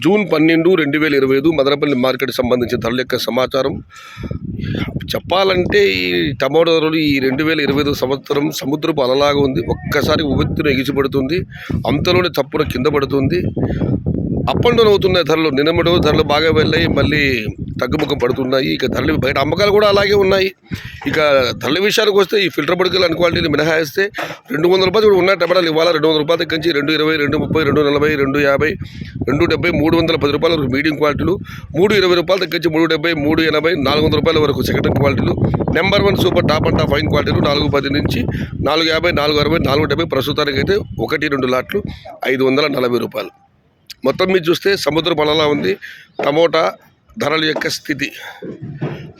June 12, 2025 Madanapalle market సంబంధించిన ధరల యొక్క సమాచారం. చెప్పాలంటే ఈ టమాటో ధరలు ఈ 2025 సంవత్సరం సముద్రపు అలలాగా ఉంది. ఒక్కసారి ఉవ్వెత్తున ఎగిసిపడుతుంది, అంతలోనే తప్పున కింద పడుతుంది. అప్ అండ్ డౌన్ అవుతున్నాయి ధరలు. నిన్నటి ధరలు బాగా వెళ్ళాయి, మళ్ళీ తగ్గుముఖం పడుతున్నాయి. ఇక ధరలు బయట అమ్మకాలు కూడా అలాగే ఉన్నాయి. ఇక ధరల విషయానికి వస్తే ఈ ఫిల్టర్ బుడకలు అన్ని క్వాలిటీలు మినహాయిస్తే 200 రూపాయలు కూడా ఉన్నాయి టమాటాలు. ఇవాళ 200 రూపాయల దగ్గర నుంచి 220, 230, 240, 250, 270, 310 రూపాయల వరకు మీడియం క్వాలిటీలు, 320 రూపాయల దగ్గర నుంచి 370, 380, 400 రూపాయల వరకు సెకండ్ క్వాలిటీలు. Number 1 super top and top fine క్వాలిటీలు 410 నుంచి 450, 460, 470. ప్రస్తుతానికి అయితే 1-2 లాట్లు 540 రూపాయలు. మొత్తం మీద చూస్తే సముద్ర బలలా ఉంది టమోటా ధరల యొక్క స్థితి.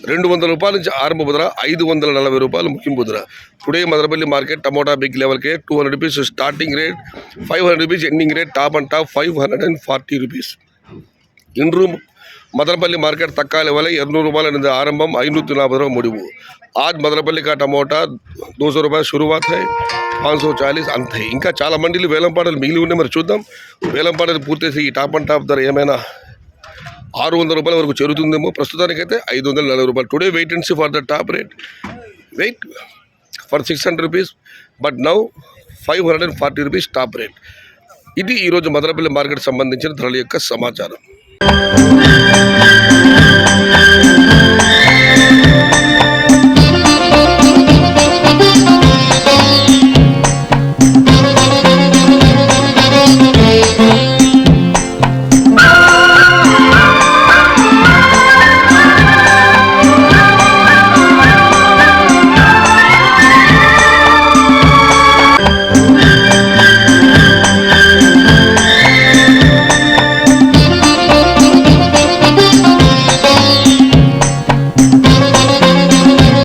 200 రూపాయల నుంచి ఆరంభ ధర 540 రూపాయలు ముగింపు ధర. Today Madanapalle market tomato big లెవెల్కే 200 rupees starting rate, 500 rupees ending rate, top and top 540 rupees. ఇండ్రు मदनपल्ली मार्केट तक्का लेवल 200 रुपये आरंभम 540 मुड़िवु. आज मदनपल्ली का टमोटा 200 रुपये शुरुआत है, 540 अंत है. इंका चाला मंडीलु वेलंपाडलु मिगिलि उन्नायि. मरि चूद्दाम वेलंपाडलु पूर्ति चेसि ई टाप अंड टाप धर एमैना 600 రూపాయల వరకు చేరుతుందేమో. ప్రస్తుతానికైతే 540 రూపాయలు. Today wait and see for the top rate. Wait for 600 rupees, but now 540 rupees top rate. ఇది ఈరోజు మదనపల్లి మార్కెట్ సంబంధించిన ధరల యొక్క సమాచారం.